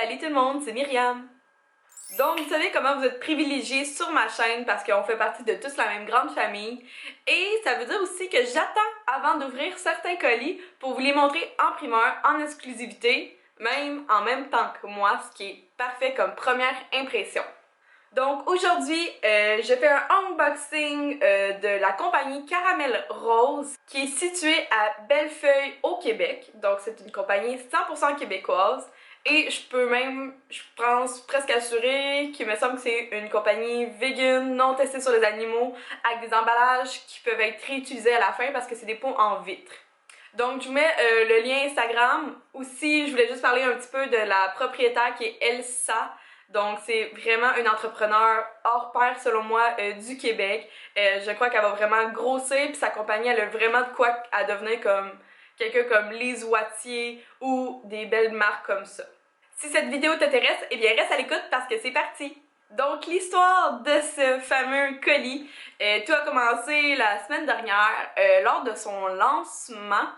Salut tout le monde, c'est Myriam. Donc, vous savez comment vous êtes privilégiés sur ma chaîne parce qu'on fait partie de tous la même grande famille. Et ça veut dire aussi que j'attends avant d'ouvrir certains colis pour vous les montrer en primeur, en exclusivité, même en même temps que moi, ce qui est parfait comme première impression. Donc aujourd'hui, je fais un unboxing de la compagnie Caramel Rose qui est située à Bellefeuille au Québec. Donc c'est une compagnie 100% québécoise et je peux même, je pense presque assurer qu'il me semble que c'est une compagnie vegan, non testée sur les animaux, avec des emballages qui peuvent être réutilisés à la fin parce que c'est des pots en vitre. Donc je vous mets le lien Instagram. Aussi, je voulais juste parler un petit peu de la propriétaire qui est Elsa. Donc c'est vraiment une entrepreneur hors pair selon moi du Québec. Je crois qu'elle va vraiment grossir puis sa compagnie elle a vraiment de quoi à devenir comme quelqu'un comme Lise Wattier ou des belles marques comme ça. Si cette vidéo t'intéresse, eh bien reste à l'écoute parce que c'est parti! Donc l'histoire de ce fameux colis, tout a commencé la semaine dernière lors de son lancement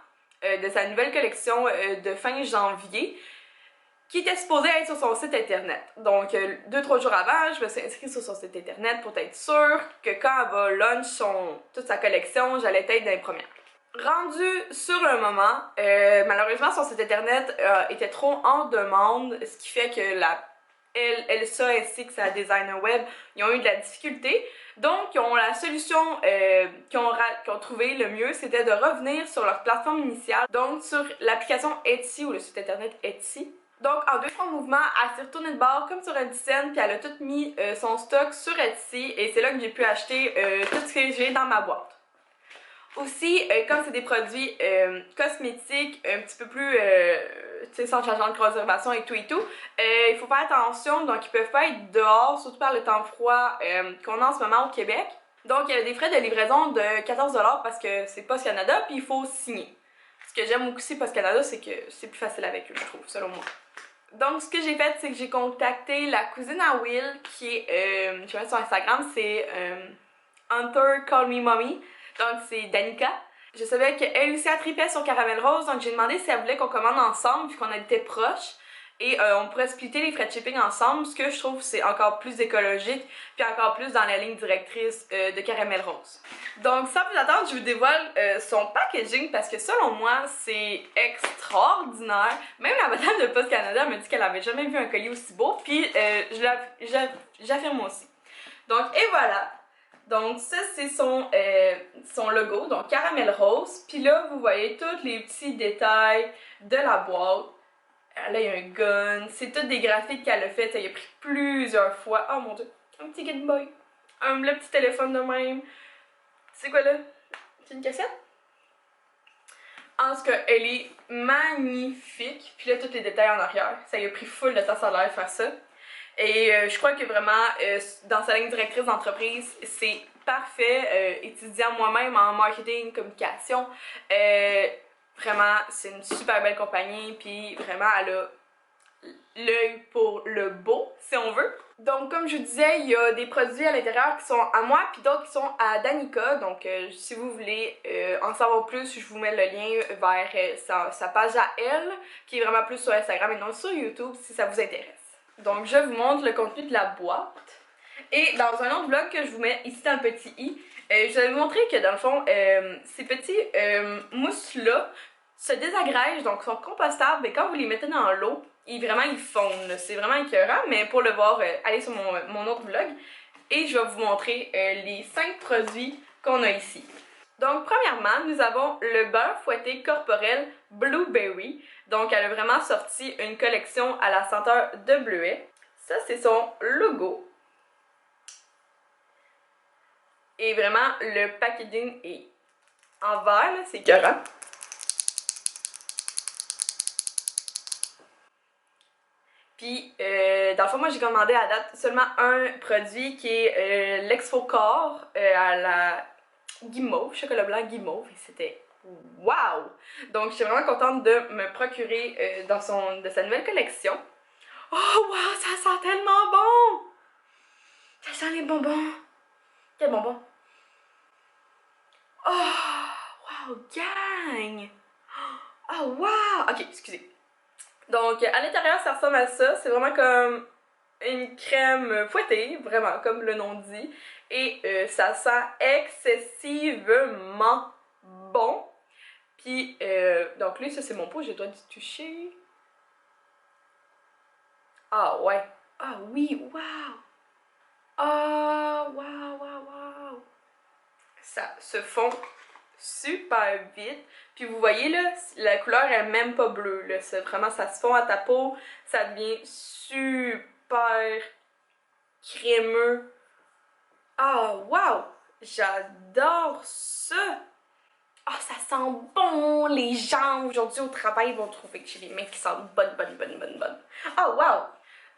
de sa nouvelle collection de fin janvier qui était supposée être sur son site internet. Donc 2-3 jours avant, je me suis inscrite sur son site internet pour être sûre que quand elle va launch toute sa collection, j'allais être dans les premières. Rendu sur le moment, malheureusement son site internet était trop en demande, ce qui fait que Elsa ainsi que sa designer web, ils ont eu de la difficulté. Donc, la solution qu'ils ont trouvé le mieux, c'était de revenir sur leur plateforme initiale, donc sur l'application Etsy ou le site internet Etsy. Donc, en 2-3 mouvements, elle s'est retournée de bord comme sur une scène, puis elle a tout mis son stock sur Etsy, et c'est là que j'ai pu acheter tout ce que j'ai dans ma boîte. Aussi, comme c'est des produits cosmétiques un petit peu plus, tu sais, sans changement de conservation et tout, il faut faire attention, donc ils peuvent pas être dehors, surtout par le temps froid qu'on a en ce moment au Québec. Donc, il y a des frais de livraison de 14$ parce que c'est Post Canada, puis il faut signer. Ce que j'aime aussi Post Canada, c'est que c'est plus facile avec eux, je trouve, selon moi. Donc, ce que j'ai fait, c'est que j'ai contacté la cousine à Will, qui est, je vais mettre sur Instagram, c'est Hunter Call Me Mommy. Donc, c'est Danica. Je savais qu'elle aussi a trippé sur Caramel Rose, donc j'ai demandé si elle voulait qu'on commande ensemble, vu qu'on était proches. Et on pourrait splitter les frais de shipping ensemble, ce que je trouve c'est encore plus écologique, puis encore plus dans la ligne directrice de Caramel Rose. Donc sans plus attendre, je vous dévoile son packaging parce que selon moi, c'est extraordinaire. Même la madame de Post Canada m'a dit qu'elle avait jamais vu un colis aussi beau, puis j'affirme moi aussi. Donc et voilà. Donc ça c'est son logo, donc Caramel Rose. Puis là vous voyez tous les petits détails de la boîte. Là il y a un gun, c'est toutes des graphiques qu'elle a fait, ça y a pris plusieurs fois. Oh mon dieu, un petit Game Boy, le petit téléphone de même. C'est quoi là? C'est une cassette? En tout cas, elle est magnifique. Puis là tous les détails en arrière, ça y a pris full de temps ça a l'air de faire ça. Et je crois que vraiment, dans sa ligne directrice d'entreprise, c'est parfait. Étudiant moi-même en marketing, communication, vraiment, c'est une super belle compagnie. Puis vraiment, elle a l'œil pour le beau, si on veut. Donc, comme je vous disais, il y a des produits à l'intérieur qui sont à moi, puis d'autres qui sont à Danica. Donc, si vous voulez en savoir plus, je vous mets le lien vers sa page à elle, qui est vraiment plus sur Instagram et non sur YouTube, si ça vous intéresse. Donc je vous montre le contenu de la boîte. Et dans un autre vlog que je vous mets ici dans le petit i, je vais vous montrer que dans le fond, ces petits mousses-là se désagrègent, donc sont compostables, et quand vous les mettez dans l'eau, ils fondent. C'est vraiment écœurant, mais pour le voir, allez sur mon autre vlog. Et je vais vous montrer les 5 produits qu'on a ici. Donc, premièrement, nous avons le beurre fouetté corporel Blueberry. Donc, elle a vraiment sorti une collection à la senteur de bleuet. Ça, c'est son logo. Et vraiment, le packaging est en verre, c'est écœurant. Puis, dans le fond, moi, j'ai commandé à date seulement un produit qui est l'Exfocor à la guimauve, chocolat blanc guimauve, et c'était wow! Donc je suis vraiment contente de me procurer de sa nouvelle collection. Oh wow, ça sent tellement bon! Ça sent les bonbons! Quel bonbon? Oh wow, gang! Oh wow! Ok, excusez. Donc à l'intérieur, ça ressemble à ça. C'est vraiment comme une crème fouettée, vraiment, comme le nom dit. Et ça sent excessivement bon. Puis, donc lui, ça c'est mon pot, j'ai le droit d'y toucher. Ah ouais. Ah oui, wow. Ah, wow, wow, wow. Ça se fond super vite. Puis vous voyez là, la couleur est même pas bleue. Là. C'est vraiment, ça se fond à ta peau. Ça devient super crémeux. Ah, wow! J'adore ça! Ah, ça sent bon! Les gens aujourd'hui au travail vont trouver que j'ai les mains qui sentent bonnes. Ah, wow!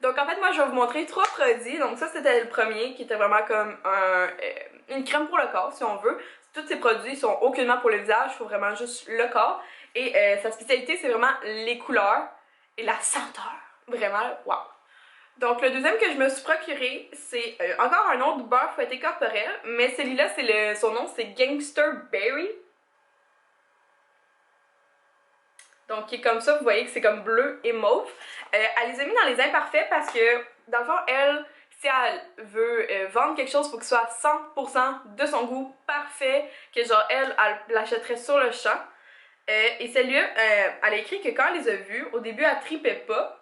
Donc en fait, moi je vais vous montrer 3 produits. Donc ça c'était le premier qui était vraiment comme une crème pour le corps si on veut. Tous ces produits sont aucunement pour le visage, il faut vraiment juste le corps. Et sa spécialité c'est vraiment les couleurs et la senteur. Vraiment, wow! Donc le deuxième que je me suis procuré, c'est encore un autre beurre fouetté corporel, mais celui-là, son nom c'est Gangster Berry. Donc qui est comme ça, vous voyez que c'est comme bleu et mauve. Elle les a mis dans les imparfaits parce que, dans le fond, elle, si elle veut vendre quelque chose, il faut que ce soit 100% de son goût parfait, que genre elle l'achèterait sur le champ. Et celle-là, elle a écrit que quand elle les a vus, au début elle tripait pas.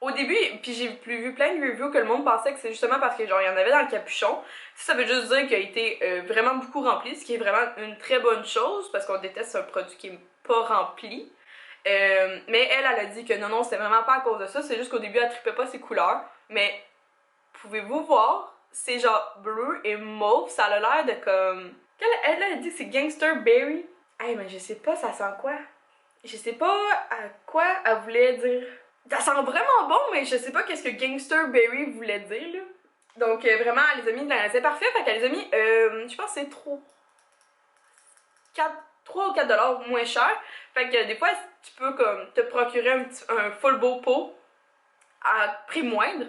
Au début, puis j'ai vu plein de reviews que le monde pensait que c'est justement parce que genre il y en avait dans le capuchon. Ça veut juste dire qu'il a été vraiment beaucoup rempli, ce qui est vraiment une très bonne chose parce qu'on déteste un produit qui est pas rempli. Mais elle a dit que non, c'était vraiment pas à cause de ça, c'est juste qu'au début elle tripait pas ses couleurs. Mais pouvez-vous voir, c'est genre bleu et mauve, ça a l'air de comme... Elle a dit que c'est Gangster Berry. Hey, mais je sais pas, ça sent quoi? Je sais pas à quoi elle voulait dire. Ça sent vraiment bon, mais je sais pas qu'est-ce que Gangster Berry voulait dire, là. Donc, vraiment, elle les a mis dans c'est parfait, fait qu'elle les a mis, je pense que c'est 3 ou 4 dollars moins cher. Fait que des fois, tu peux comme te procurer un full beau pot à prix moindre.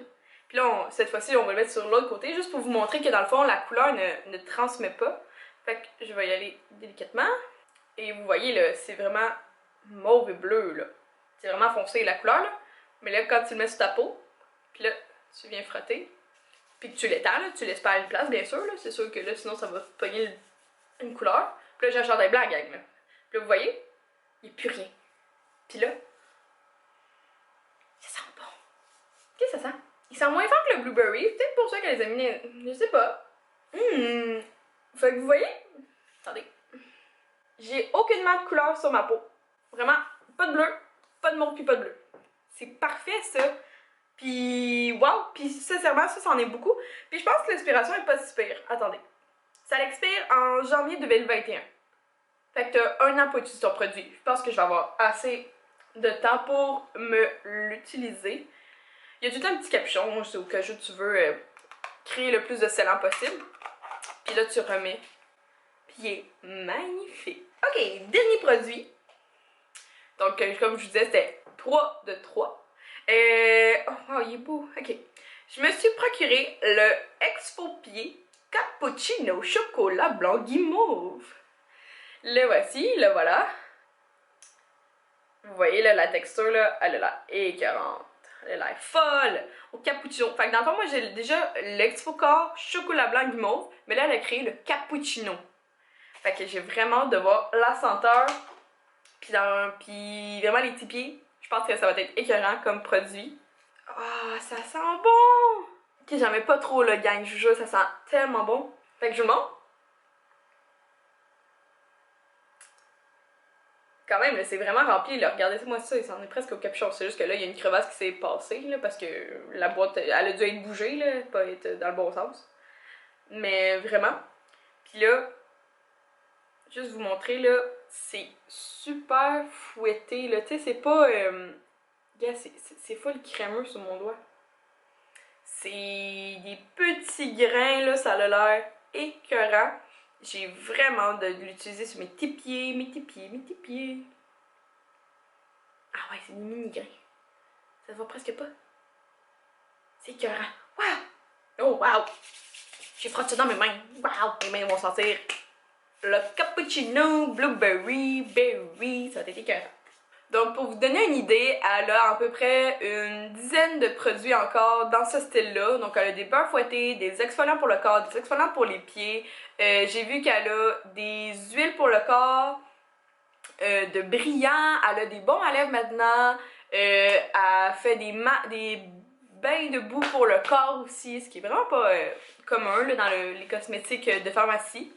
Puis là, cette fois-ci, on va le mettre sur l'autre côté, juste pour vous montrer que dans le fond, la couleur ne transmet pas. Fait que je vais y aller délicatement. Et vous voyez, là, c'est vraiment mauve et bleu, là. C'est vraiment foncé la couleur, là. Mais là, quand tu le mets sur ta peau, puis là, tu viens frotter, puis que tu l'étends, là, tu laisses pas à une place, bien sûr, là. C'est sûr que là, sinon, ça va pogner une couleur. Puis là, j'ai un chandail blanc, gang, là. Puis là, vous voyez, il n'y a plus rien. Puis là, ça sent bon. Qu'est-ce que ça sent? Il sent moins fort que le blueberry. C'est peut-être pour ça qu'elle les a mis... Je sais pas. Fait que vous voyez? Attendez. J'ai aucunement de couleur sur ma peau. Vraiment, pas de bleu, pas de mauve, puis pas de bleu. C'est parfait, ça. Puis, wow! Puis, sincèrement, ça, c'en est beaucoup. Puis, je pense que l'expiration est pas si pire. Attendez. Ça l'expire en janvier 2021. Fait que t'as 1 an pour utiliser ton produit. Je pense que je vais avoir assez de temps pour me l'utiliser. Il y a tout un petit capuchon, au cas où tu veux créer le plus de scellant possible. Puis là, tu remets. Puis, il est magnifique. Ok, dernier produit. Donc, comme je vous disais, c'était 3 de 3. Oh, wow, il est beau. Ok. Je me suis procuré le Exfolié Cappuccino Chocolat Blanc Guimauve. Le voici, le voilà. Vous voyez, là, la texture, là, elle a l'air écœurante. Elle a l'air folle au cappuccino. Fait que dans le fond, moi, j'ai déjà l'Exfocor Chocolat Blanc Guimauve, mais là, elle a créé le Cappuccino. Fait que j'ai vraiment hâte de voir la senteur. Puis vraiment, les petits pieds, je pense que ça va être écœurant comme produit. Ah, ça sent bon! Ok, j'en mets pas trop, le gang, je vous jure, ça sent tellement bon. Fait que je vous montre. Quand même, c'est vraiment rempli, là. Regardez-moi ça, il s'en est presque au capuchon. C'est juste que là, il y a une crevasse qui s'est passée, là, parce que la boîte, elle a dû être bougée, là, pas être dans le bon sens. Mais vraiment. Puis là, juste vous montrer, là, c'est super fouetté, là. Tu sais, c'est pas... c'est full crémeux sur mon doigt. C'est des petits grains, là, ça a l'air écœurant. J'ai vraiment hâte de l'utiliser sur mes petits pieds, mes petits pieds. Ah ouais, c'est des mini grains. Ça se voit presque pas. C'est écœurant. Waouh! Oh, wow! J'ai frotté ça dans mes mains. Waouh! Mes mains vont sentir le cappuccino, blueberry, berry. Ça va être écœurant. Donc pour vous donner une idée, elle a à peu près une dizaine de produits encore dans ce style-là. Donc elle a des beurres fouettés, des exfoliants pour le corps, des exfoliants pour les pieds. J'ai vu qu'elle a des huiles pour le corps, de brillants, elle a des baumes à lèvres maintenant, elle fait des bains de boue pour le corps aussi, ce qui est vraiment pas commun là, dans les cosmétiques de pharmacie.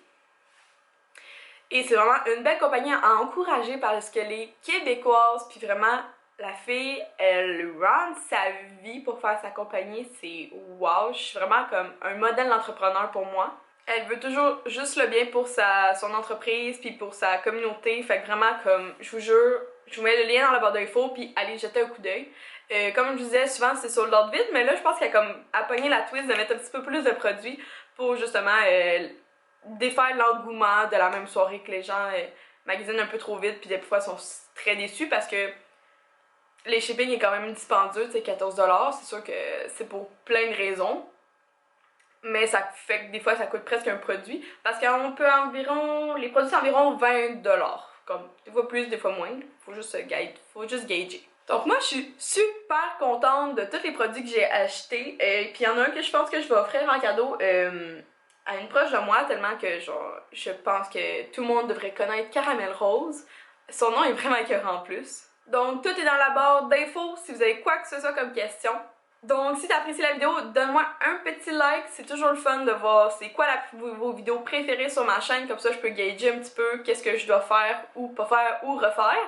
Et c'est vraiment une belle compagnie à encourager parce que les Québécoises, puis vraiment, la fille, elle run sa vie pour faire sa compagnie, c'est wow, je suis vraiment comme un modèle d'entrepreneur pour moi. Elle veut toujours juste le bien pour son entreprise puis pour sa communauté, fait que vraiment comme, je vous jure, je vous mets le lien dans la barre d'infos puis allez jeter un coup d'œil. Comme je vous disais, souvent c'est sur l'ordre vite, mais là je pense qu'elle a pogné la twist de mettre un petit peu plus de produits pour justement défaire l'engouement de la même soirée que les gens magasinent un peu trop vite puis des fois sont très déçus parce que les shipping est quand même dispendieux, tu sais, 14$, c'est sûr que c'est pour plein de raisons. Mais ça fait que des fois ça coûte presque un produit parce qu'on peut environ, les produits c'est environ 20$, comme des fois plus, des fois moins, faut juste gager. Donc moi je suis super contente de tous les produits que j'ai achetés, puis il y en a un que je pense que je vais offrir en cadeau à une proche de moi, tellement que genre je pense que tout le monde devrait connaître Caramel Rose. Son nom est vraiment écœurant en plus. Donc tout est dans la barre d'infos si vous avez quoi que ce soit comme question. Donc si t'as apprécié la vidéo, donne-moi un petit like, c'est toujours le fun de voir c'est quoi vos vidéos préférées sur ma chaîne, comme ça je peux gager un petit peu qu'est-ce que je dois faire ou pas faire ou refaire.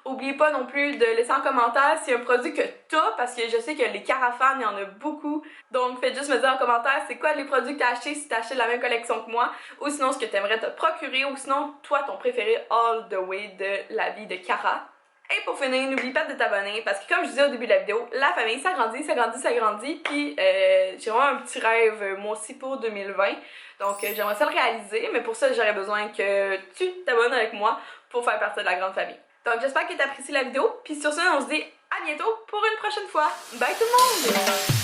N'oubliez pas non plus de laisser en commentaire si un produit que t'as, parce que je sais que les carafans, il y en a beaucoup. Donc faites juste me dire en commentaire c'est quoi les produits que t'as achetés si t'as acheté la même collection que moi, ou sinon ce que t'aimerais te procurer, ou sinon toi ton préféré all the way de la vie de Cara. Et pour finir, n'oublie pas de t'abonner parce que comme je disais au début de la vidéo, la famille ça grandit, ça grandit, ça grandit. Puis j'ai vraiment un petit rêve moi aussi pour 2020. Donc j'aimerais ça le réaliser, mais pour ça j'aurais besoin que tu t'abonnes avec moi pour faire partie de la grande famille. Donc j'espère que tu apprécié la vidéo. Puis sur ce, on se dit à bientôt pour une prochaine fois. Bye tout le monde!